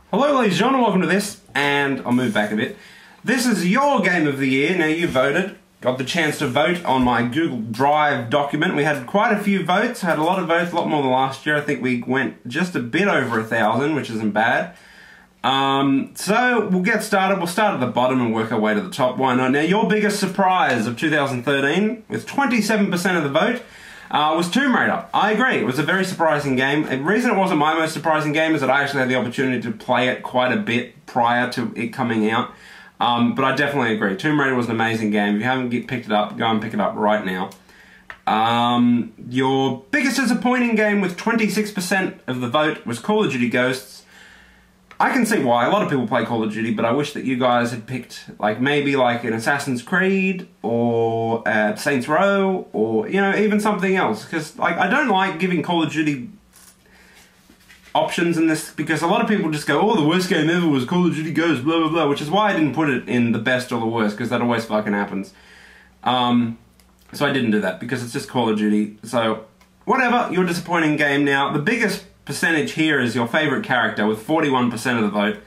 Hello ladies and gentlemen, welcome to this, and I'll move back a bit. This is your game of the year. Now you voted, got the chance to vote on my Google Drive document. We had quite a few votes, had a lot of votes, a lot more than last year. I think we went just a bit over 1,000, which isn't bad. So we'll get started. We'll start at the bottom and work our way to the top. Why not? Now your biggest surprise of 2013, with 27% of the vote, was Tomb Raider. I agree, it was a very surprising game. The reason it wasn't my most surprising game is that I actually had the opportunity to play it quite a bit prior to it coming out. But I definitely agree. Tomb Raider was an amazing game. If you haven't picked it up, go and pick it up right now. Your biggest disappointing game with 26% of the vote was Call of Duty Ghosts. I can see why. A lot of people play Call of Duty, but I wish that you guys had picked maybe an Assassin's Creed or Saints Row or even something else. Because I don't like giving Call of Duty options in this, because a lot of people just go, oh, the worst game ever was Call of Duty Ghosts, blah blah blah, which is why I didn't put it in the best or the worst, because that always fucking happens. So I didn't do that because it's just Call of Duty. So whatever, your disappointing game. Now the biggest percentage here is your favourite character with 41% of the vote.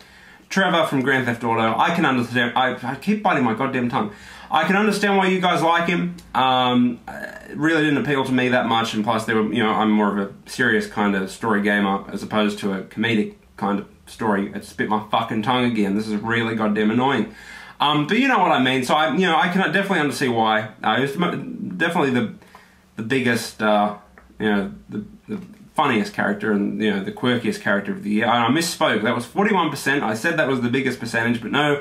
Trevor from Grand Theft Auto. I can understand. I keep biting my goddamn tongue. I can understand why you guys like him. It really didn't appeal to me that much, and plus, I'm more of a serious kind of story gamer as opposed to a comedic kind of story. It spit my fucking tongue again. This is really goddamn annoying. But you know what I mean. So I can definitely understand why. It's definitely the biggest, the funniest character and the quirkiest character of the year. I misspoke. That was 41%. I said that was the biggest percentage, but no.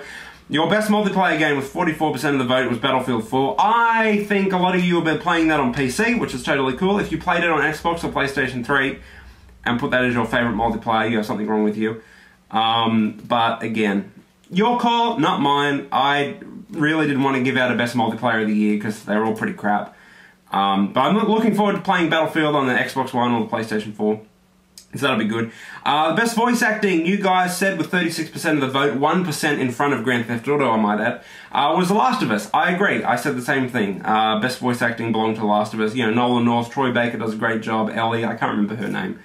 Your best multiplayer game with 44% of the vote was Battlefield 4. I think a lot of you have been playing that on PC, which is totally cool. If you played it on Xbox or PlayStation 3 and put that as your favorite multiplayer, you have something wrong with you. But again, your call, not mine. I really didn't want to give out a best multiplayer of the year because they're all pretty crap. But I'm looking forward to playing Battlefield on the Xbox One or the PlayStation 4. So that'll be good. The best voice acting, you guys said with 36% of the vote, 1% in front of Grand Theft Auto, I might add, was The Last of Us. I agree. I said the same thing. Best voice acting belonged to The Last of Us. Nolan North, Troy Baker does a great job. Ellie, I can't remember her name.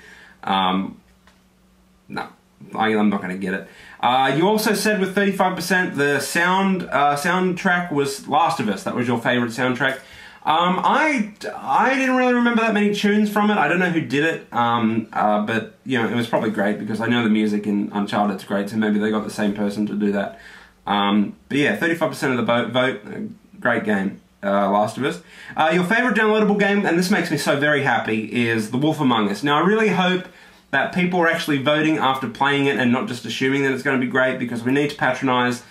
No, I'm not going to get it. You also said with 35% the soundtrack was Last of Us. That was your favourite soundtrack. I didn't really remember that many tunes from it. I don't know who did it, but it was probably great because I know the music in Uncharted's great, so maybe they got the same person to do that. But yeah, 35% of the vote, great game, Last of Us. Your favourite downloadable game, and this makes me so very happy, is The Wolf Among Us. Now I really hope that people are actually voting after playing it and not just assuming that it's going to be great, because we need to patronise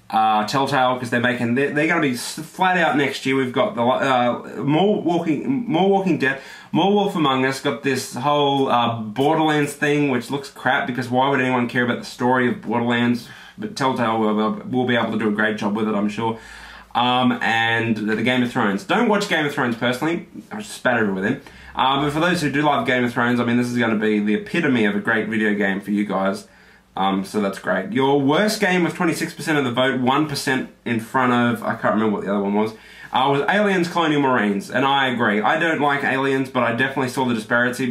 Telltale, because they're going to be flat out next year. We've got the more Walking Dead, more Wolf Among Us. Got this whole Borderlands thing, which looks crap because why would anyone care about the story of Borderlands? But Telltale will be able to do a great job with it, I'm sure. And the Game of Thrones. Don't watch Game of Thrones personally. I just spat everywhere then. But for those who do love Game of Thrones, I mean, this is going to be the epitome of a great video game for you guys. So that's great. Your worst game with 26% of the vote, 1% in front of, I can't remember what the other one was Aliens Colonial Marines, and I agree. I don't like Aliens, but I definitely saw the disparity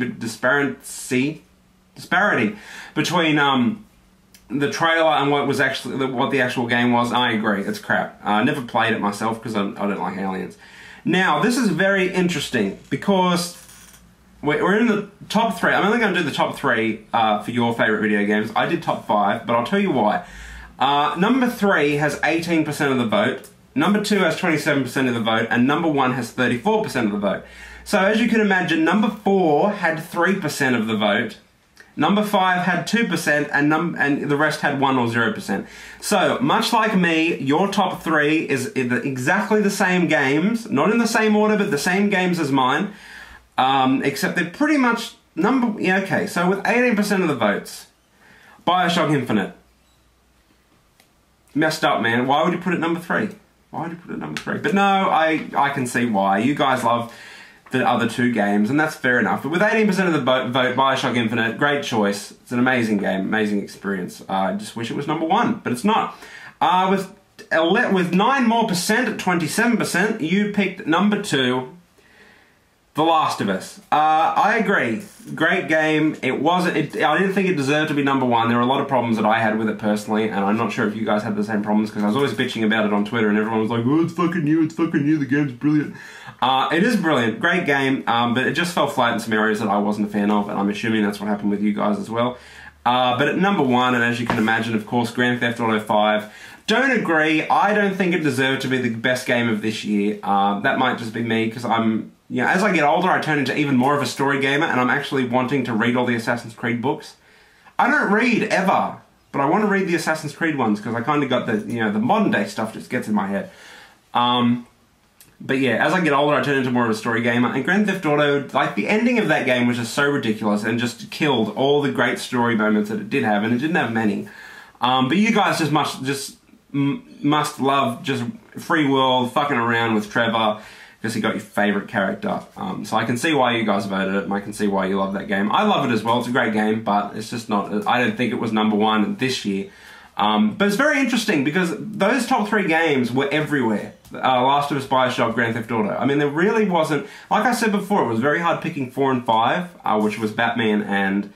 between the trailer and what the actual game was. I agree, it's crap. I never played it myself because I don't like Aliens. Now, this is very interesting because we're in the top 3. I'm only going to do the top 3 for your favourite video games. I did top 5, but I'll tell you why. Number 3 has 18% of the vote, number 2 has 27% of the vote, and number 1 has 34% of the vote. So as you can imagine, number 4 had 3% of the vote, number 5 had 2%, and the rest had 1 or 0%. So, much like me, your top 3 is exactly the same games, not in the same order, but the same games as mine. Except they're pretty much okay, so with 18% of the votes, BioShock Infinite. Messed up, man. Why would you put it number 3? Why would you put it number 3? But no, I can see why. You guys love the other 2 games, and that's fair enough. But with 18% of the vote, BioShock Infinite, great choice. It's an amazing game, amazing experience. I just wish it was number 1, but it's not. With 9% more at 27%, you picked number 2. The Last of Us. I agree. Great game. It wasn't. I didn't think it deserved to be number one. There were a lot of problems that I had with it personally, and I'm not sure if you guys had the same problems because I was always bitching about it on Twitter, and everyone was like, "Oh, it's fucking new. It's fucking new. The game's brilliant." It is brilliant. Great game. But it just fell flat in some areas that I wasn't a fan of, and I'm assuming that's what happened with you guys as well. But at number one, and as you can imagine, of course, Grand Theft Auto 5. Don't agree. I don't think it deserved to be the best game of this year. That might just be me because as I get older, I turn into even more of a story gamer, and I'm actually wanting to read all the Assassin's Creed books. I don't read ever, but I want to read the Assassin's Creed ones because I kind of got the modern day stuff just gets in my head. But yeah, as I get older, I turn into more of a story gamer, and Grand Theft Auto, like the ending of that game was just so ridiculous and just killed all the great story moments that it did have, and it didn't have many. But you guys must love just free world fucking around with Trevor because he got your favourite character. So I can see why you guys voted it, and I can see why you love that game. I love it as well. It's a great game, but it's just not. I don't think it was number one this year. But it's very interesting because those top three games were everywhere. Last of Us, BioShock, Grand Theft Auto. I mean, there really wasn't. Like I said before, it was very hard picking 4 and 5, which was Batman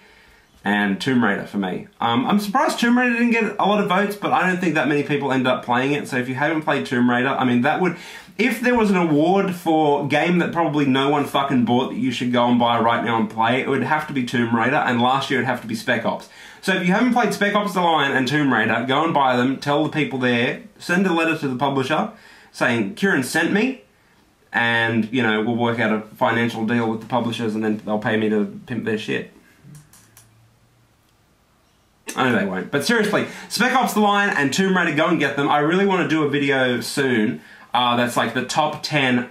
and Tomb Raider for me. I'm surprised Tomb Raider didn't get a lot of votes, but I don't think that many people end up playing it. So if you haven't played Tomb Raider, I mean, that would... If there was an award for game that probably no one fucking bought that you should go and buy right now and play, it would have to be Tomb Raider, and last year it would have to be Spec Ops. So if you haven't played Spec Ops The Line and Tomb Raider, go and buy them, tell the people there, send a letter to the publisher saying, Kieran sent me, and, we'll work out a financial deal with the publishers and then they'll pay me to pimp their shit. I know they won't. But seriously, Spec Ops The Line and Tomb Raider, go and get them. I really want to do a video soon that's like the top 10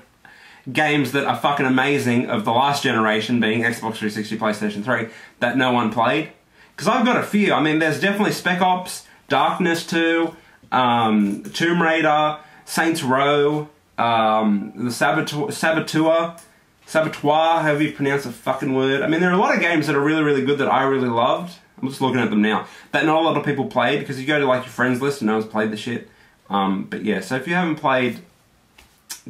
games that are fucking amazing of the last generation, being Xbox 360, PlayStation 3, that no one played. Because I've got a few. I mean, there's definitely Spec Ops, Darkness 2, Tomb Raider, Saints Row, the Saboteur, however you pronounce the fucking word. I mean, there are a lot of games that are really, really good that I really loved. I'm just looking at them now. That not a lot of people played, because you go to like your friends list and no one's played the shit. But yeah, so if you haven't played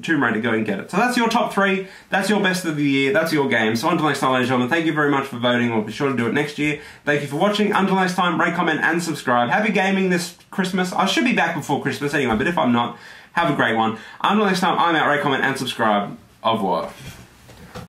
Tomb Raider, go and get it. So that's your top 3. That's your best of the year. That's your game. So until next time, ladies and gentlemen, thank you very much for voting. We'll be sure to do it next year. Thank you for watching. Until next time, rate, comment, and subscribe. Happy gaming this Christmas. I should be back before Christmas anyway, but if I'm not, have a great one. Until next time, I'm out. Rate, comment, and subscribe. Au revoir.